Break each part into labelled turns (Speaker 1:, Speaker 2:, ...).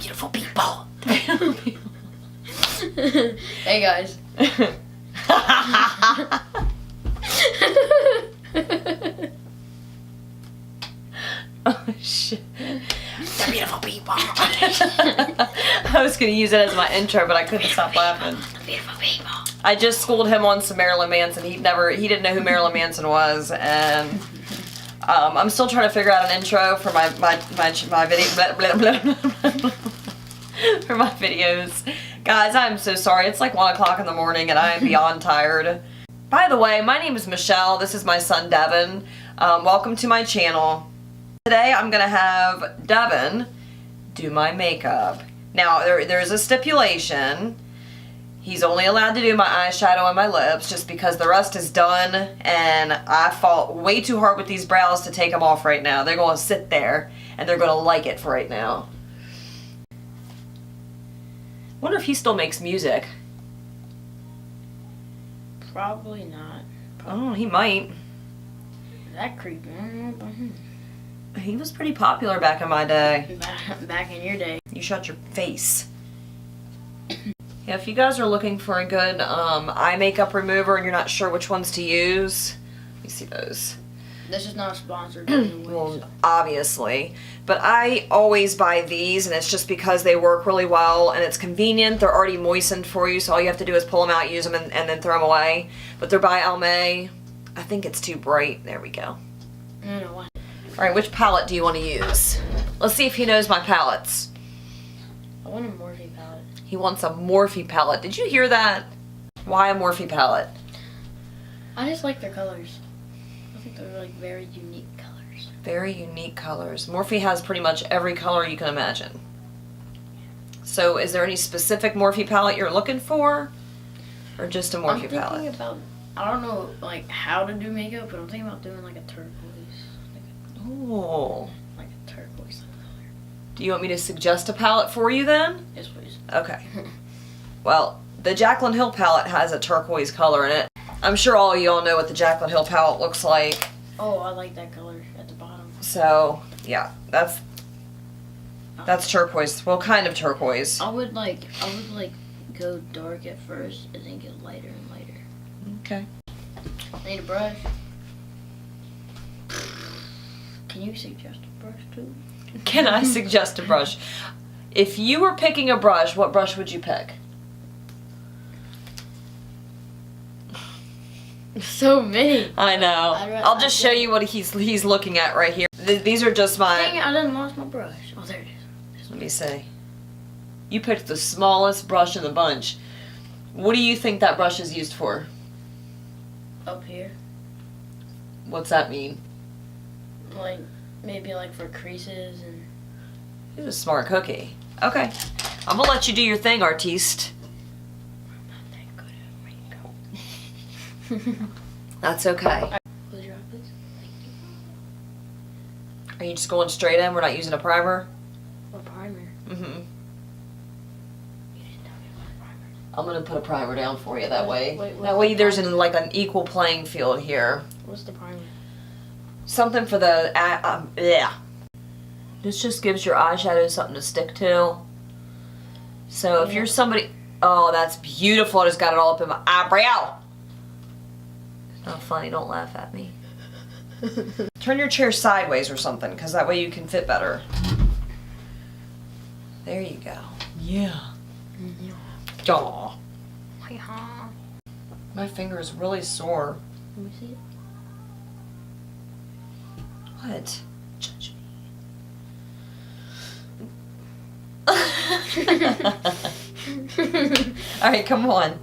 Speaker 1: beautiful people.
Speaker 2: Hey guys.
Speaker 1: Oh shit.
Speaker 2: The beautiful people.
Speaker 1: I was gonna use it as my intro, but I couldn't stop laughing.
Speaker 2: The beautiful people.
Speaker 1: I just schooled him on some Marilyn Manson. He didn't know who Marilyn Manson was, and I'm still trying to figure out an intro for my video for my videos. Guys, I'm so sorry. It's like 1 o'clock in the morning, and I am beyond tired. By the way, my name is Michelle. This is my son Devin. Welcome to my channel. Today I'm gonna have Devin do my makeup. Now there's a stipulation. He's only allowed to do my eyeshadow and my lips just because the rest is done, and I fought way too hard with these brows to take them off right now. They're going to sit there and they're going to like it for right now. Wonder if he still makes music.
Speaker 2: Probably not.
Speaker 1: Oh, he might.
Speaker 2: That creepy.
Speaker 1: He was pretty popular back in my day.
Speaker 2: Back in your day.
Speaker 1: You shut your face. Yeah, if you guys are looking for a good eye makeup remover and you're not sure which ones to use, let me see those.
Speaker 2: This is not sponsored.
Speaker 1: Well, obviously. But I always buy these, and it's just because they work really well and it's convenient. They're already moistened for you, so all you have to do is pull them out, use them, and then throw them away. But they're by Almay. I think it's too bright. There we go.
Speaker 2: What?
Speaker 1: Alright, which palette do you want to use? Let's see if he knows my palettes.
Speaker 2: I want a Morphe palette.
Speaker 1: He wants a Morphe palette. Did you hear that? Why a Morphe palette?
Speaker 2: I just like their colors. I think they're like very unique colors.
Speaker 1: Very unique colors. Morphe has pretty much every color you can imagine. So is there any specific Morphe palette you're looking for? Or just a Morphe palette?
Speaker 2: I'm thinking about, I don't know like how to do makeup, but I'm thinking about doing like a turquoise.
Speaker 1: Oh.
Speaker 2: Like a turquoise color.
Speaker 1: Do you want me to suggest a palette for you then?
Speaker 2: Yes, please.
Speaker 1: Okay. Well, the Jaclyn Hill palette has a turquoise color in it. I'm sure all of y'all know what the Jaclyn Hill palette looks like.
Speaker 2: Oh, I like that color at the bottom.
Speaker 1: So, yeah, that's turquoise. Well, kind of turquoise.
Speaker 2: I would go dark at first and then get lighter and lighter.
Speaker 1: Okay.
Speaker 2: I need a brush. Can you suggest a brush too?
Speaker 1: Can I suggest a brush? If you were picking a brush, what brush would you pick?
Speaker 2: So many.
Speaker 1: I know. I'll just show you what he's looking at right here. These are just my...
Speaker 2: Dang it, I done lost my brush. Oh, there it is.
Speaker 1: Let me see. You picked the smallest brush in the bunch. What do you think that brush is used for?
Speaker 2: Up here.
Speaker 1: What's that mean?
Speaker 2: Like, maybe like for creases and...
Speaker 1: He's a smart cookie. Okay. I'm gonna let you do your thing, artiste.
Speaker 2: I'm not that good at makeup.
Speaker 1: That's okay.
Speaker 2: Close your eyes, please.
Speaker 1: Are you just going straight in? We're not using a primer?
Speaker 2: What primer?
Speaker 1: Mm-hmm.
Speaker 2: You didn't tell me what primer.
Speaker 1: I'm gonna put a primer down for you that way.
Speaker 2: Wait,
Speaker 1: That way there's like an equal playing field here.
Speaker 2: What's the primer?
Speaker 1: Something for the, yeah. This just gives your eyeshadow something to stick to. So if you're somebody, oh, that's beautiful. I just got it all up in my eyebrow. It's not funny, don't laugh at me. Turn your chair sideways or something, because that way you can fit better. There you go. Yeah. Aw. My finger is really sore.
Speaker 2: Let me see it.
Speaker 1: What? Judge me. Alright, come on.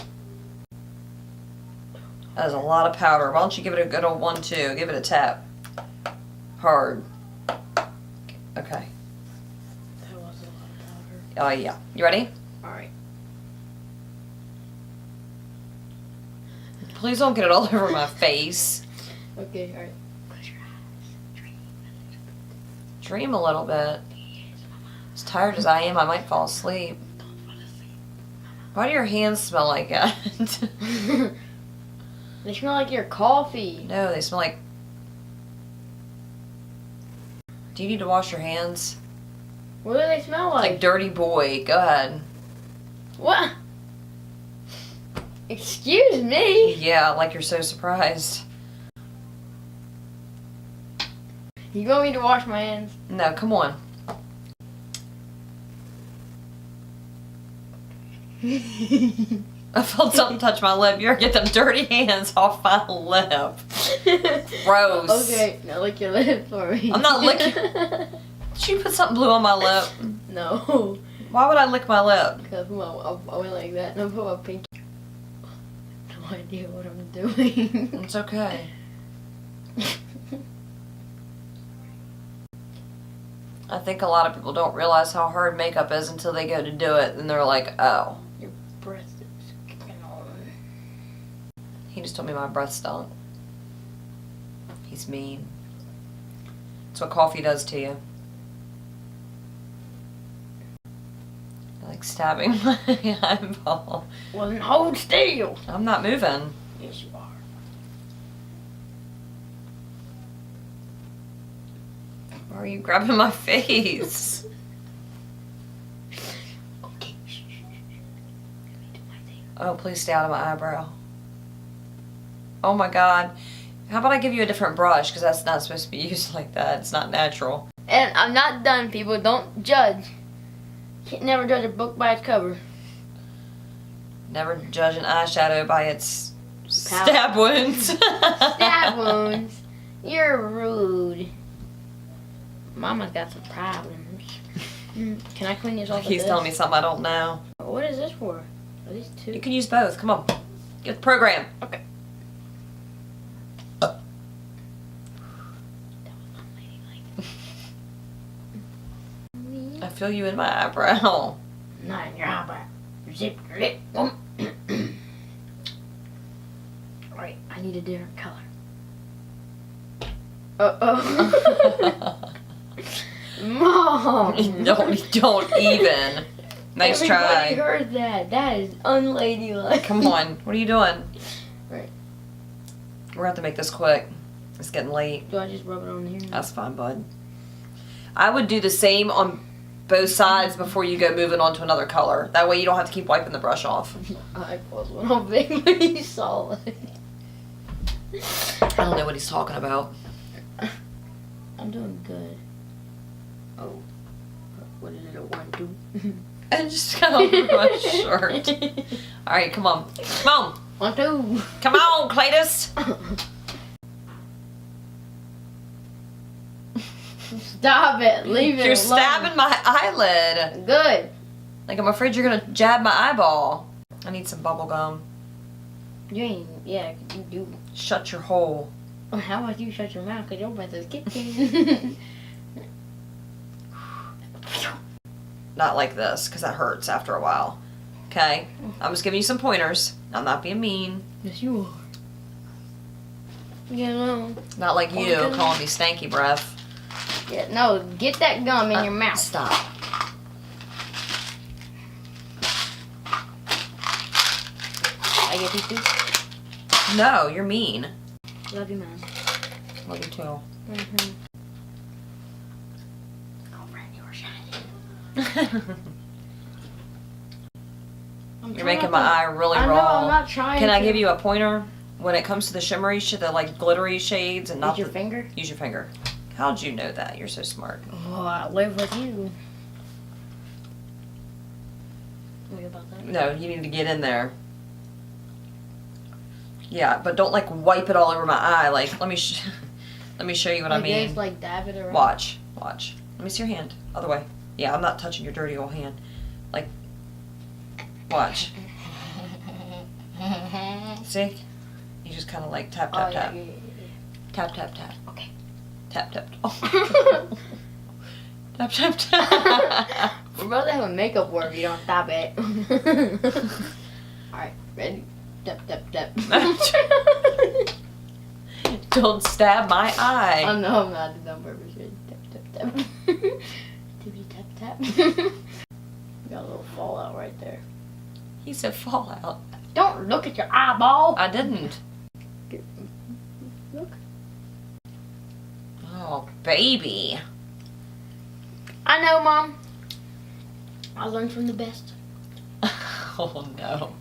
Speaker 1: That is a lot of powder. Why don't you give it a good old 1-2? Give it a tap. Hard. Okay.
Speaker 2: That was a lot of powder.
Speaker 1: Oh, yeah. You ready?
Speaker 2: Alright.
Speaker 1: Please don't get it all over my face.
Speaker 2: Okay, alright.
Speaker 1: Dream a little bit. As tired as I am, I might fall asleep. Why do your hands smell like that?
Speaker 2: They smell like your coffee.
Speaker 1: No, they smell like... Do you need to wash your hands?
Speaker 2: What do they smell like?
Speaker 1: Like dirty boy. Go ahead.
Speaker 2: What? Excuse me?
Speaker 1: Yeah, like you're so surprised.
Speaker 2: You want me to wash my hands?
Speaker 1: No, come on. I felt something touch my lip. You're get them dirty hands off my lip. Gross.
Speaker 2: Okay, now lick your lip for me.
Speaker 1: I'm not licking. Did you put something blue on my lip?
Speaker 2: No.
Speaker 1: Why would I lick my lip?
Speaker 2: Because I went like that and I put my pinky. No idea what I'm doing.
Speaker 1: It's okay. I think a lot of people don't realize how hard makeup is until they go to do it, and they're like, oh.
Speaker 2: Your breath is kicking on.
Speaker 1: He just told me my breath stunk. He's mean. That's what coffee does to you. Like stabbing my eyeball.
Speaker 2: Well, then hold still.
Speaker 1: I'm not moving.
Speaker 2: Yes, you are.
Speaker 1: Why are you grabbing my face?
Speaker 2: Okay. Shh. Let me do my thing.
Speaker 1: Oh, please stay out of my eyebrow. Oh my god. How about I give you a different brush? Because that's not supposed to be used like that. It's not natural.
Speaker 2: And I'm not done, people. Don't judge. Can't never judge a book by its cover.
Speaker 1: Never judge an eyeshadow by its
Speaker 2: Power.
Speaker 1: stab wounds.
Speaker 2: Stab wounds. You're rude. Mama's got some problems. Can I clean this off?
Speaker 1: He's telling me something I don't know.
Speaker 2: What is this for? Are these two?
Speaker 1: You can use both. Come on. Get the program.
Speaker 2: Okay.
Speaker 1: I feel you in my eyebrow.
Speaker 2: Not in your eyebrow. Zip your lip. Alright, I need a different color. Uh-oh. Mom!
Speaker 1: Don't even. Nice
Speaker 2: Everybody
Speaker 1: try.
Speaker 2: heard that. That is unladylike.
Speaker 1: Come on. What are you doing?
Speaker 2: Right.
Speaker 1: We're gonna have to make this quick. It's getting late.
Speaker 2: Do I just rub it on here?
Speaker 1: That's fine, bud. I would do the same on both sides before you go moving on to another color. That way you don't have to keep wiping the brush off.
Speaker 2: My eyeballs went all big when you saw it.
Speaker 1: I don't know what he's talking about.
Speaker 2: I'm doing good. Oh. What is it, a 1, 2?
Speaker 1: I just got over my shirt. Alright, come on. Come on.
Speaker 2: 1, 2.
Speaker 1: Come on, Cletus.
Speaker 2: Stop it. Leave it
Speaker 1: You're
Speaker 2: alone.
Speaker 1: stabbing my eyelid.
Speaker 2: Good.
Speaker 1: Like, I'm afraid you're gonna jab my eyeball. I need some bubble gum.
Speaker 2: You ain't, yeah, you do.
Speaker 1: Shut your hole.
Speaker 2: How about you shut your mouth, because your breath is kicking.
Speaker 1: Not like this, because that hurts after a while. Okay? I'm just giving you some pointers. I'm not being mean.
Speaker 2: Yes, you are. You know.
Speaker 1: Not like you
Speaker 2: Okay.
Speaker 1: calling me stanky breath.
Speaker 2: Yeah, no, get that gum in your mouth.
Speaker 1: Stop.
Speaker 2: I get these two?
Speaker 1: No, you're mean.
Speaker 2: Love you, man.
Speaker 1: Love you too.
Speaker 2: Mm-hmm. Oh, friend, you are shining.
Speaker 1: You're making my eye really
Speaker 2: I know,
Speaker 1: raw.
Speaker 2: I'm not trying
Speaker 1: Can I
Speaker 2: to.
Speaker 1: give you a pointer? When it comes to the shimmery shit, the like glittery shades and not
Speaker 2: Use your
Speaker 1: the,
Speaker 2: finger?
Speaker 1: Use your finger. How'd you know that? You're so smart.
Speaker 2: Oh, I live with you. What about that?
Speaker 1: No, you need to get in there. Yeah, but don't like wipe it all over my eye. Like, let me show you what I mean.
Speaker 2: Just like dab it around.
Speaker 1: Watch. Let me see your hand. Other way. Yeah, I'm not touching your dirty old hand. Like, watch. See? You just kind of like tap, tap, tap.
Speaker 2: Yeah.
Speaker 1: Tap, tap, tap.
Speaker 2: Okay.
Speaker 1: Tap, tap. Oh. Tap, tap, tap.
Speaker 2: We're about to have a makeup war if you don't stop it. Alright, ready? Tap, tap, tap.
Speaker 1: Don't stab my eye.
Speaker 2: Oh no, I'm not. It's on purpose. Ready? Tap, tap, tap. Tippy tap, tap. Got a little fallout right there.
Speaker 1: He said fallout.
Speaker 2: Don't look at your eyeball.
Speaker 1: I didn't.
Speaker 2: Look.
Speaker 1: Oh, baby.
Speaker 2: I know, Mom. I learned from the best.
Speaker 1: Oh no.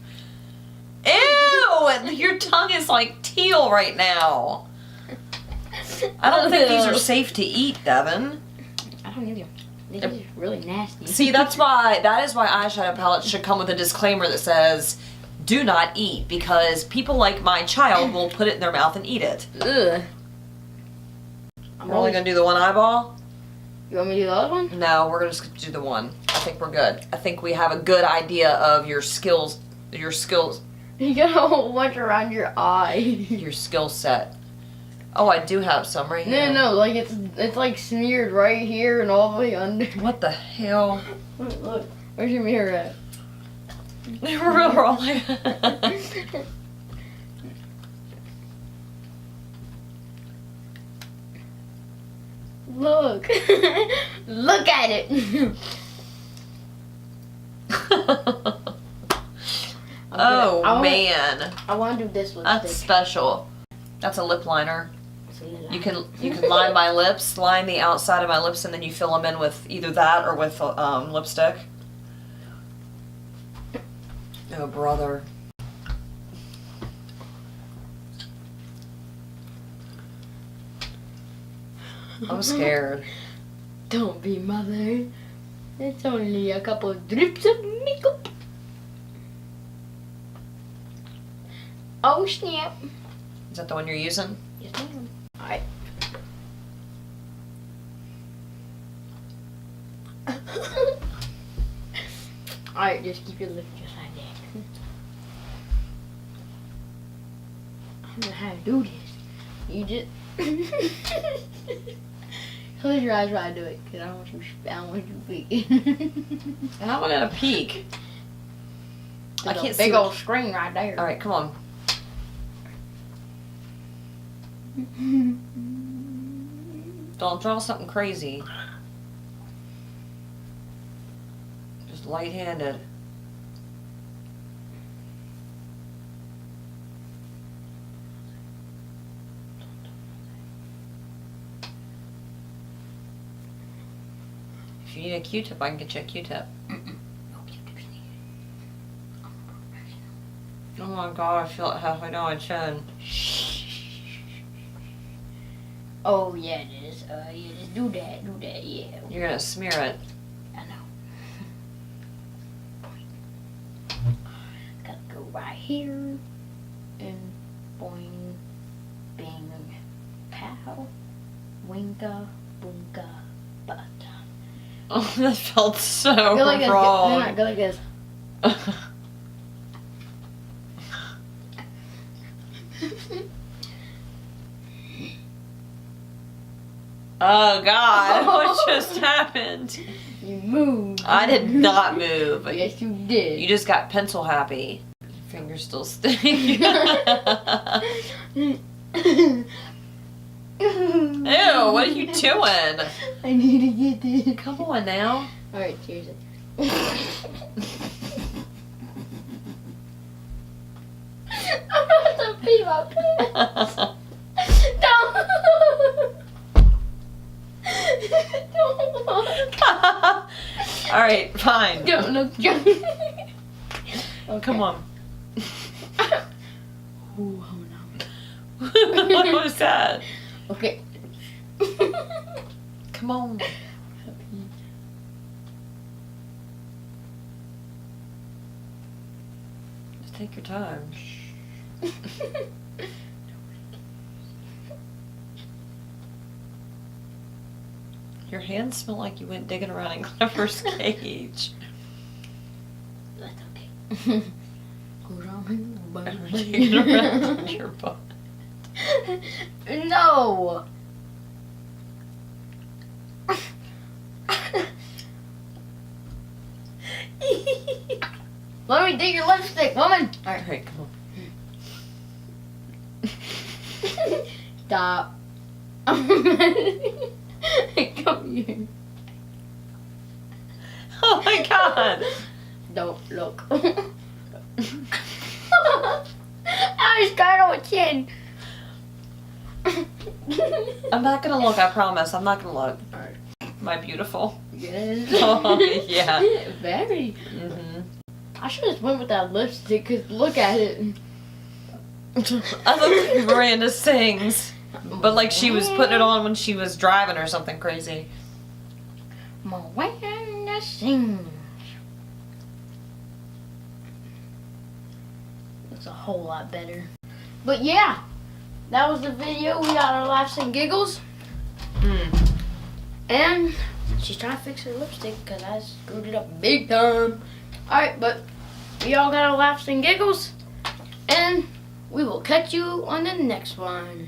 Speaker 1: Ew! Your tongue is like teal right now. I don't think these are safe to eat, Devin.
Speaker 2: I don't either. These are really nasty.
Speaker 1: See, that is why eyeshadow palettes should come with a disclaimer that says, do not eat, because people like my child will put it in their mouth and eat it.
Speaker 2: Ugh.
Speaker 1: We're only going to do the one eyeball?
Speaker 2: You want me to do the other one?
Speaker 1: No, we're just going to do the one. I think we're good. I think we have a good idea of your skills.
Speaker 2: You got a whole bunch around your eye.
Speaker 1: Your skill set. Oh, I do have some right here.
Speaker 2: No, like it's like smeared right here and all the way under.
Speaker 1: What the hell?
Speaker 2: Look, where's your mirror at?
Speaker 1: We're rolling.
Speaker 2: Look. Look at it.
Speaker 1: Oh man.
Speaker 2: I want to do this lipstick.
Speaker 1: That's special. That's a lip liner. You can line my lips, line the outside of my lips, and then you fill them in with either that or with lipstick. Oh, brother. I'm scared.
Speaker 2: Don't be, mother. It's only a couple of drips of makeup. Oh, snap.
Speaker 1: Is that the one you're using?
Speaker 2: Yes, ma'am. Alright. Alright, just keep your lips just like that. I don't know how to do this. You just... Close your eyes while I do it, because I don't want you to peek.
Speaker 1: How am I gonna peek? I can't see.
Speaker 2: Big old screen right there.
Speaker 1: Alright, come on. Don't draw something crazy. Just light-handed. If you need a Q-tip, I can get you a Q-tip. Oh my god, I feel it halfway down my chin.
Speaker 2: Oh yeah, just do that, yeah.
Speaker 1: You're gonna smear it.
Speaker 2: I know. Gotta go right here, and boing, bing, pow, winka, boonka, butt.
Speaker 1: Oh, that felt so
Speaker 2: Go like
Speaker 1: wrong.
Speaker 2: this. No, go like this.
Speaker 1: Oh God, what just happened?
Speaker 2: You moved.
Speaker 1: I did not move.
Speaker 2: Yes, you did.
Speaker 1: You just got pencil happy. Your fingers still stink. Ew, what are you doing?
Speaker 2: I need to get this.
Speaker 1: Come on now.
Speaker 2: Alright, cheers. I'm about to pee my pants. Don't. Don't look.
Speaker 1: Alright, fine.
Speaker 2: Don't look, John. Okay.
Speaker 1: Come on.
Speaker 2: Ooh, oh no.
Speaker 1: What was that?
Speaker 2: Okay.
Speaker 1: Come on. Just take your time. Your hands smell like you went digging around in Clever's cage.
Speaker 2: That's okay.
Speaker 1: Digging around in your butt.
Speaker 2: No. Let me dig your lipstick, woman. Alright.
Speaker 1: Alright, come on.
Speaker 2: Stop. Come here.
Speaker 1: Oh my God.
Speaker 2: Don't look. I just got on my chin.
Speaker 1: I'm not gonna look, I promise. I'm not gonna look.
Speaker 2: Alright.
Speaker 1: Am I beautiful?
Speaker 2: Yes.
Speaker 1: Oh, yeah.
Speaker 2: Very.
Speaker 1: Mhm.
Speaker 2: I should have went with that lipstick, because look at it.
Speaker 1: I look like Miranda sings, but like she was putting it on when she was driving or something crazy.
Speaker 2: Miranda sings. Looks a whole lot better. But yeah, that was the video. We got our laughs and giggles. And she's trying to fix her lipstick because I screwed it up big time. Alright, but we all got our laughs and giggles. And we will catch you on the next one.